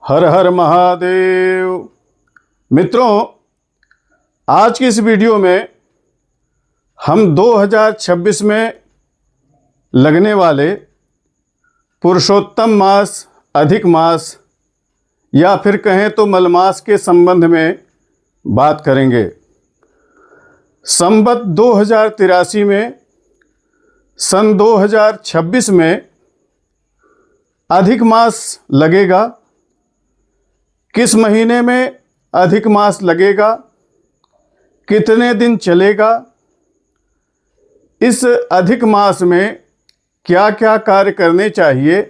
हर हर महादेव। मित्रों, आज की इस वीडियो में हम 2026 में लगने वाले पुरुषोत्तम मास, अधिक मास या फिर कहें तो मलमास के संबंध में बात करेंगे। संवत 2083 में सन 2026 में अधिक मास लगेगा। किस महीने में अधिक मास लगेगा, कितने दिन चलेगा, इस अधिक मास में क्या क्या कार्य करने चाहिए,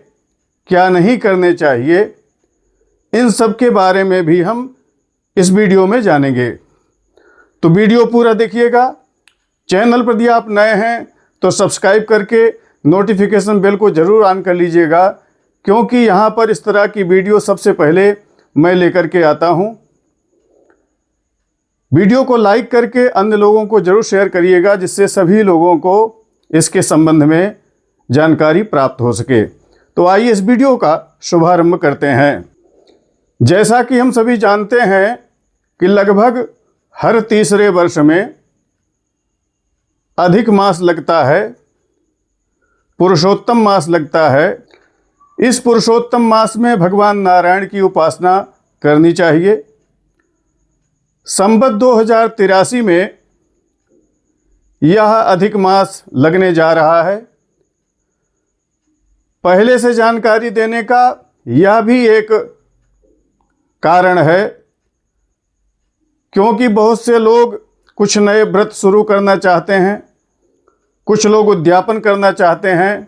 क्या नहीं करने चाहिए, इन सब के बारे में भी हम इस वीडियो में जानेंगे। तो वीडियो पूरा देखिएगा। चैनल पर यदि आप नए हैं तो सब्सक्राइब करके नोटिफिकेशन बेल को ज़रूर ऑन कर लीजिएगा, क्योंकि यहाँ पर इस तरह की वीडियो सबसे पहले मैं लेकर के आता हूँ। वीडियो को लाइक करके अन्य लोगों को ज़रूर शेयर करिएगा, जिससे सभी लोगों को इसके संबंध में जानकारी प्राप्त हो सके। तो आइए इस वीडियो का शुभारंभ करते हैं। जैसा कि हम सभी जानते हैं कि लगभग हर तीसरे वर्ष में अधिक मास लगता है, पुरुषोत्तम मास लगता है। इस पुरुषोत्तम मास में भगवान नारायण की उपासना करनी चाहिए। संवत 2083 में यह अधिक मास लगने जा रहा है। पहले से जानकारी देने का यह भी एक कारण है, क्योंकि बहुत से लोग कुछ नए व्रत शुरू करना चाहते हैं, कुछ लोग उद्यापन करना चाहते हैं।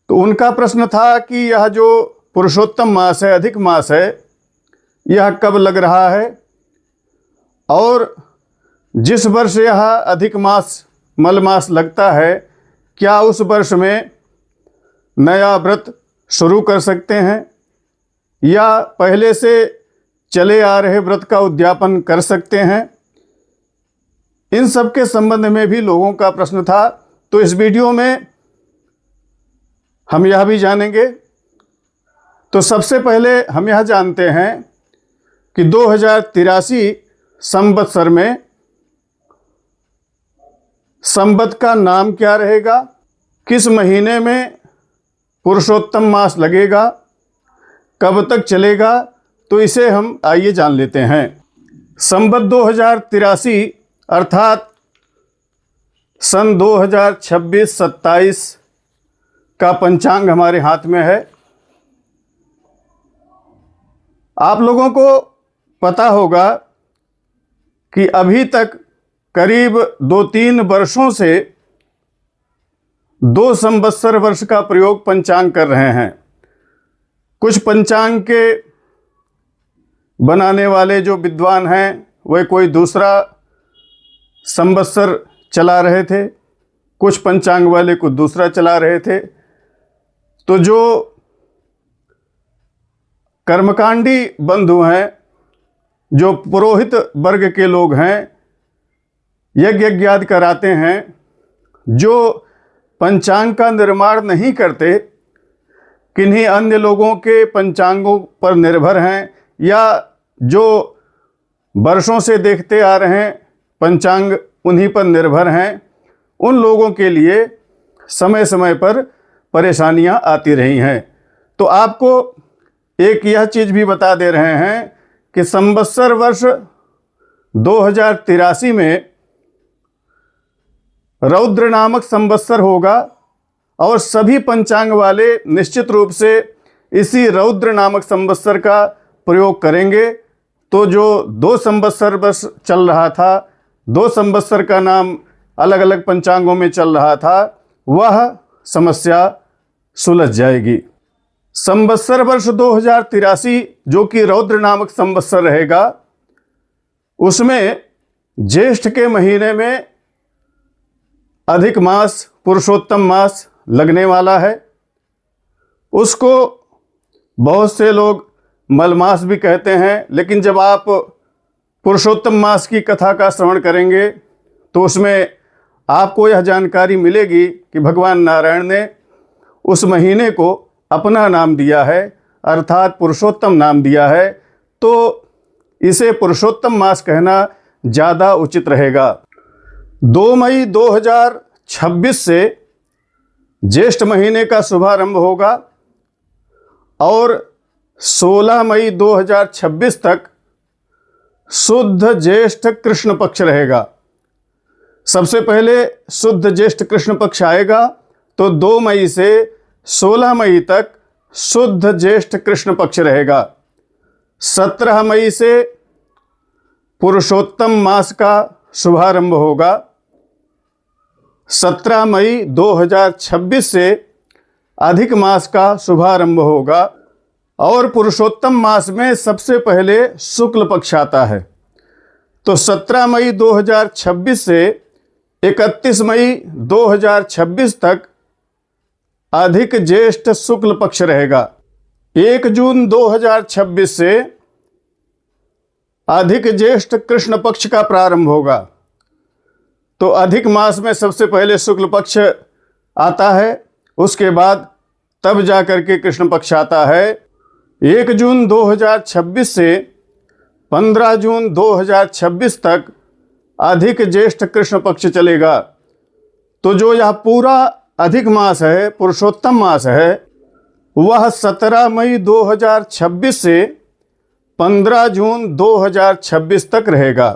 तो उनका प्रश्न था कि यह जो पुरुषोत्तम मास है, अधिक मास है, यह कब लग रहा है, और जिस वर्ष यह अधिक मास मलमास लगता है, क्या उस वर्ष में नया व्रत शुरू कर सकते हैं या पहले से चले आ रहे व्रत का उद्यापन कर सकते हैं। इन सब के संबंध में भी लोगों का प्रश्न था। तो इस वीडियो में हम यह भी जानेंगे। तो सबसे पहले हम यह जानते हैं कि 2083 संवत्सर में संवत का नाम क्या रहेगा, किस महीने में पुरुषोत्तम मास लगेगा, कब तक चलेगा, तो इसे हम आइए जान लेते हैं। संवत 2083 अर्थात सन 2026-27 का पंचांग हमारे हाथ में है। आप लोगों को पता होगा कि अभी तक करीब 2-3 वर्षों से 2 संवत्सर वर्ष का प्रयोग पंचांग कर रहे हैं। कुछ पंचांग के बनाने वाले जो विद्वान हैं, वे कोई दूसरा संवत्सर चला रहे थे, कुछ पंचांग वाले कुछ दूसरा चला रहे थे। तो जो कर्मकांडी बंधु हैं, जो पुरोहित वर्ग के लोग हैं, यज्ञ आदि कराते हैं, जो पंचांग का निर्माण नहीं करते, किन्हीं अन्य लोगों के पंचांगों पर निर्भर हैं, या जो वर्षों से देखते आ रहे हैं पंचांग उन्हीं पर निर्भर हैं, उन लोगों के लिए समय समय पर परेशानियां आती रही हैं। तो आपको एक यह चीज़ भी बता दे रहे हैं कि संवत्सर वर्ष 2083 में रौद्र नामक संवत्सर होगा, और सभी पंचांग वाले निश्चित रूप से इसी रौद्र नामक संवत्सर का प्रयोग करेंगे। तो जो 2 संवत्सर वर्ष चल रहा था, 2 संवत्सर का नाम अलग अलग पंचांगों में चल रहा था, वह समस्या सुलझ जाएगी। संवत्सर वर्ष 2083 जो कि रौद्र नामक संवत्सर रहेगा, उसमें ज्येष्ठ के महीने में अधिक मास, पुरुषोत्तम मास लगने वाला है। उसको बहुत से लोग मलमास भी कहते हैं, लेकिन जब आप पुरुषोत्तम मास की कथा का श्रवण करेंगे तो उसमें आपको यह जानकारी मिलेगी कि भगवान नारायण ने उस महीने को अपना नाम दिया है, अर्थात पुरुषोत्तम नाम दिया है, तो इसे पुरुषोत्तम मास कहना ज़्यादा उचित रहेगा। 2 मई 2026 से ज्येष्ठ महीने का शुभारंभ होगा और 16 मई 2026 तक शुद्ध ज्येष्ठ कृष्ण पक्ष रहेगा। सबसे पहले शुद्ध ज्येष्ठ कृष्ण पक्ष आएगा, तो 2 मई से 16 मई तक शुद्ध ज्येष्ठ कृष्ण पक्ष रहेगा। 17 मई से पुरुषोत्तम मास का शुभारंभ होगा। 17 मई 2026 से अधिक मास का शुभारंभ होगा और पुरुषोत्तम मास में सबसे पहले शुक्ल पक्ष आता है। तो 17 मई 2026 से 31 मई 2026 तक अधिक ज्येष्ठ शुक्ल पक्ष रहेगा। 1 जून 2026 से अधिक ज्येष्ठ कृष्ण पक्ष का प्रारंभ होगा। तो अधिक मास में सबसे पहले शुक्ल पक्ष आता है, उसके बाद तब जा कर के कृष्ण पक्ष आता है। 1 जून 2026 से 15 जून 2026 तक अधिक ज्येष्ठ कृष्ण पक्ष चलेगा। तो जो यह पूरा अधिक मास है, पुरुषोत्तम मास है, वह 17 मई 2026 से 15 जून 2026 तक रहेगा।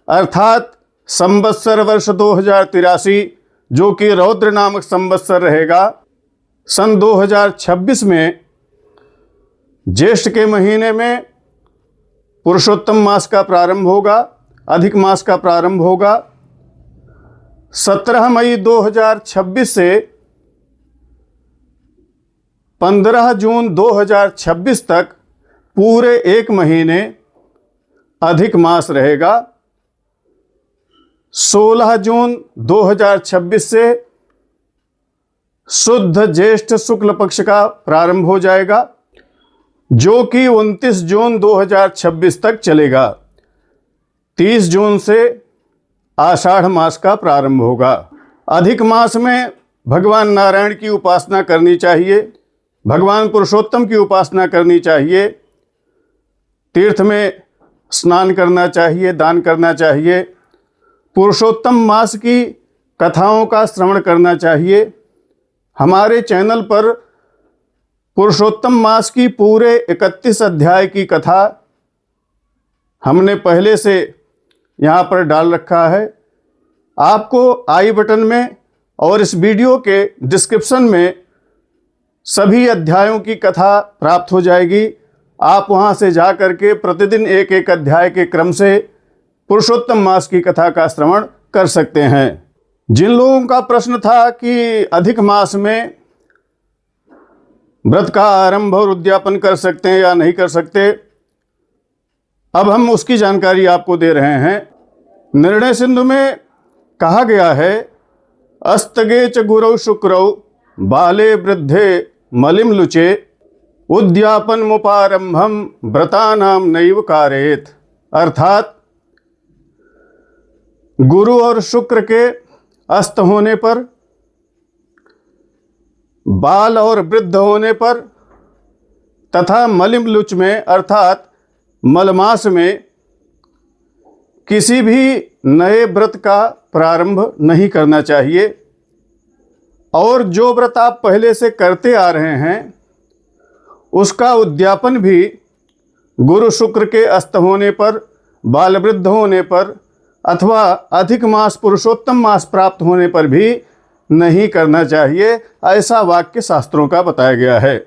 अर्थात संवत्सर वर्ष 2083 जो कि रौद्र नामक संवत्सर रहेगा, सन 2026 में ज्येष्ठ के महीने में पुरुषोत्तम मास का प्रारंभ होगा, अधिक मास का प्रारंभ होगा। 17 मई 2026 से 15 जून 2026 तक पूरे 1 महीने अधिक मास रहेगा। 16 जून 2026 से शुद्ध ज्येष्ठ शुक्ल पक्ष का प्रारंभ हो जाएगा, जो कि 29 जून 2026 तक चलेगा। 30 जून से आषाढ़ मास का प्रारंभ होगा। अधिक मास में भगवान नारायण की उपासना करनी चाहिए, भगवान पुरुषोत्तम की उपासना करनी चाहिए, तीर्थ में स्नान करना चाहिए, दान करना चाहिए, पुरुषोत्तम मास की कथाओं का श्रवण करना चाहिए। हमारे चैनल पर पुरुषोत्तम मास की पूरे 31 अध्याय की कथा हमने पहले से यहाँ पर डाल रखा है। आपको आई बटन में और इस वीडियो के डिस्क्रिप्शन में सभी अध्यायों की कथा प्राप्त हो जाएगी। आप वहाँ से जा कर के प्रतिदिन एक एक अध्याय के क्रम से पुरुषोत्तम मास की कथा का श्रवण कर सकते हैं। जिन लोगों का प्रश्न था कि अधिक मास में व्रत का आरंभ और उद्यापन कर सकते हैं या नहीं कर सकते, अब हम उसकी जानकारी आपको दे रहे हैं। निर्णय सिंधु में कहा गया है, अस्तगे च गुरौ शुक्रौ बाले वृद्धे मलिम लुचे उद्यापन मुपारंभम व्रतानाम नैव कारेत। अर्थात गुरु और शुक्र के अस्त होने पर, बाल और वृद्ध होने पर तथा मलिम लुच में अर्थात मलमास में किसी भी नए व्रत का प्रारंभ नहीं करना चाहिए। और जो व्रत आप पहले से करते आ रहे हैं उसका उद्यापन भी गुरु शुक्र के अस्त होने पर, बाल वृद्ध होने पर अथवा अधिक मास पुरुषोत्तम मास प्राप्त होने पर भी नहीं करना चाहिए, ऐसा वाक्य शास्त्रों का बताया गया है।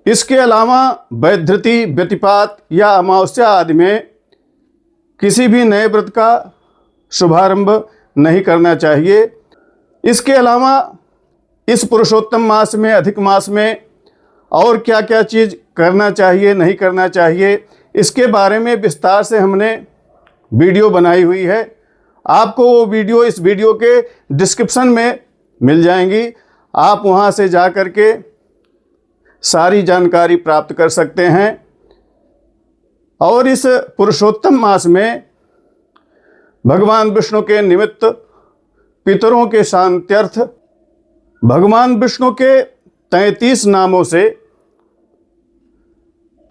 इसके अलावा वैधृति, व्यतिपात या अमावस्या आदि में किसी भी नए व्रत का शुभारंभ नहीं करना चाहिए। इसके अलावा इस पुरुषोत्तम मास में, अधिक मास में और क्या क्या चीज़ करना चाहिए, नहीं करना चाहिए, इसके बारे में विस्तार से हमने वीडियो बनाई हुई है। आपको वो वीडियो इस वीडियो के डिस्क्रिप्शन में मिल जाएंगी। आप वहाँ से जा कर के सारी जानकारी प्राप्त कर सकते हैं। और इस पुरुषोत्तम मास में भगवान विष्णु के निमित्त पितरों के शांत्यर्थ भगवान विष्णु के 33 नामों से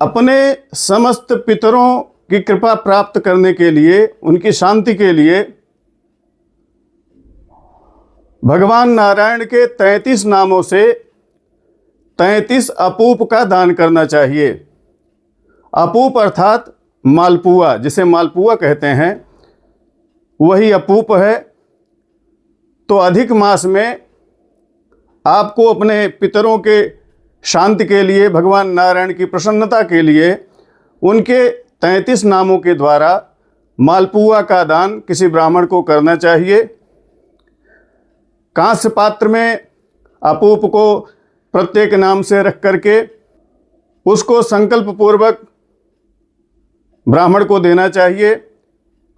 अपने समस्त पितरों की कृपा प्राप्त करने के लिए, उनकी शांति के लिए भगवान नारायण के 33 नामों से 33 अपूप का दान करना चाहिए। अपूप अर्थात मालपुआ, जिसे मालपुआ कहते हैं, वही अपूप है। तो अधिक मास में आपको अपने पितरों के शांति के लिए, भगवान नारायण की प्रसन्नता के लिए उनके 33 नामों के द्वारा मालपुआ का दान किसी ब्राह्मण को करना चाहिए। कांस्य पात्र में अपूप को प्रत्येक नाम से रख करके उसको संकल्प पूर्वक ब्राह्मण को देना चाहिए।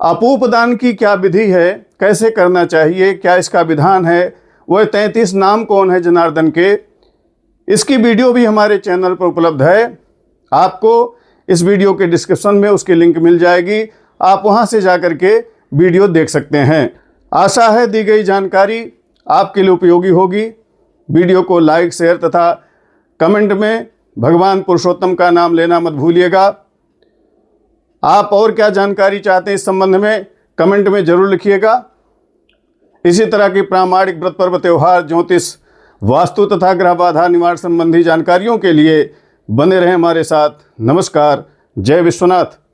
अपूप दान की क्या विधि है, कैसे करना चाहिए, क्या इसका विधान है, वह 33 नाम कौन है जनार्दन के, इसकी वीडियो भी हमारे चैनल पर उपलब्ध है। आपको इस वीडियो के डिस्क्रिप्शन में उसकी लिंक मिल जाएगी, आप वहां से जाकर के वीडियो देख सकते हैं। आशा है दी गई जानकारी आपके लिए उपयोगी होगी। वीडियो को लाइक, शेयर तथा कमेंट में भगवान पुरुषोत्तम का नाम लेना मत भूलिएगा। आप और क्या जानकारी चाहते हैं इस संबंध में कमेंट में जरूर लिखिएगा। इसी तरह की प्रामाणिक व्रत पर्व, त्यौहार, ज्योतिष, वास्तु तथा ग्रह बाधा निवारण संबंधी जानकारियों के लिए बने रहें हमारे साथ। नमस्कार। जय विश्वनाथ।